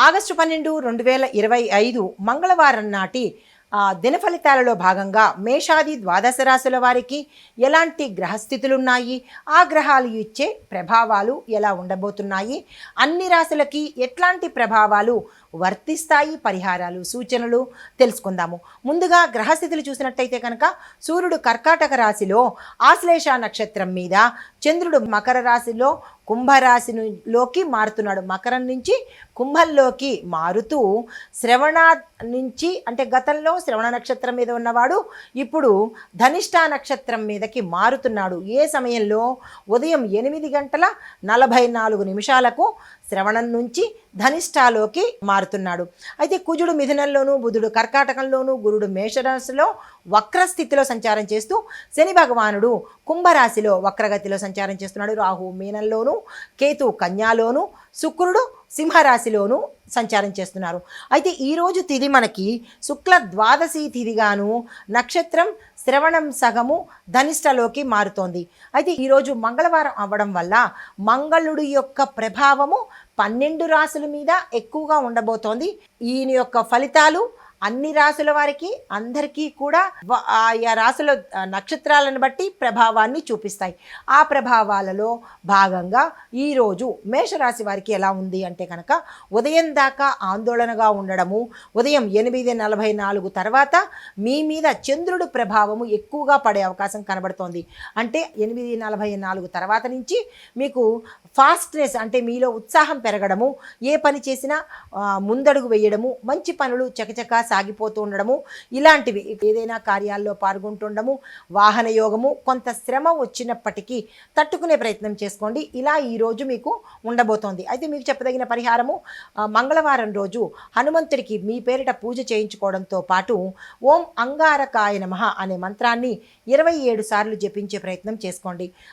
August 12, 2025 మంగళవారం నాటి దిన ఫలితాలలో భాగంగా మేషాది ద్వాదశ రాశుల వారికి ఎలాంటి గ్రహస్థితులు ఉన్నాయి, ఆ గ్రహాలు ఇచ్చే ప్రభావాలు ఎలా ఉండబోతున్నాయి, అన్ని రాశులకి ఎట్లాంటి ప్రభావాలు వర్తిస్తాయి, పరిహారాలు సూచనలు తెలుసుకుందాము. ముందుగా గ్రహస్థితులు చూసినట్టయితే కనుక సూర్యుడు కర్కాటక రాశిలో ఆశ్లేష నక్షత్రం మీద, చంద్రుడు మకర రాశిలో కుంభరాశిలోకి మారుతున్నాడు. మకరం నుంచి కుంభంలోకి మారుతూ శ్రవణ నుంచి, అంటే గతంలో శ్రవణ నక్షత్రం మీద ఉన్నవాడు ఇప్పుడు ధనిష్ట నక్షత్రం మీదకి మారుతున్నాడు. ఏ సమయంలో? ఉదయం 8 గంటల 44 నిమిషాలకు శ్రవణం నుంచి ధనిష్టాలోకి మారుతున్నాడు. అయితే కుజుడు మిథునంలోను, బుధుడు కర్కాటకంలోను, గురుడు మేషరాశిలో వక్రస్థితిలో సంచారం చేస్తూ, శని భగవానుడు కుంభరాశిలో వక్రగతిలో సంచారం చేస్తున్నాడు. రాహు మీనంలోను, కేతు కన్యాలోను, శుక్రుడు సింహరాశిలోను సంచారం చేస్తున్నారు. అయితే ఈరోజు తిథి మనకి శుక్ల ద్వాదశి తిథిగాను, నక్షత్రం శ్రవణం సగము ధనిష్టలోకి మారుతోంది. అయితే ఈరోజు మంగళవారం అవ్వడం వల్ల మంగళుడి యొక్క ప్రభావము 12 రాశుల మీద ఎక్కువగా ఉండబోతోంది. ఈయన యొక్క ఫలితాలు అన్ని రాశుల వారికి అందరికీ కూడా ఆయా రాశుల నక్షత్రాలను బట్టి ప్రభావాన్ని చూపిస్తాయి. ఆ ప్రభావాలలో భాగంగా ఈరోజు మేషరాశి వారికి ఎలా ఉంది అంటే కనుక, ఉదయం దాకా ఆందోళనగా ఉండడము, ఉదయం 8:44 తర్వాత మీ మీద చంద్రుడు ప్రభావము ఎక్కువగా పడే అవకాశం కనబడుతోంది. అంటే 8:44 తర్వాత నుంచి మీకు ఫాస్ట్నెస్, అంటే మీలో ఉత్సాహం పెరగడము, ఏ పని చేసినా ముందడుగు వేయడము, మంచి పనులు చకచకా సాగిపోతూ ఉండడము, ఇలాంటివి ఏదైనా కార్యాల్లో పాల్గొంటుండము, వాహన యోగము, కొంత శ్రమ వచ్చినప్పటికీ తట్టుకునే ప్రయత్నం చేసుకోండి. ఇలా ఈరోజు మీకు ఉండబోతోంది. అయితే మీకు చెప్పదగిన పరిహారము, మంగళవారం రోజు హనుమంతుడికి మీ పేరిట పూజ చేయించుకోవడంతో పాటు ఓం అంగారకాయ నమః అనే మంత్రాన్ని 27 సార్లు జపించే ప్రయత్నం చేసుకోండి.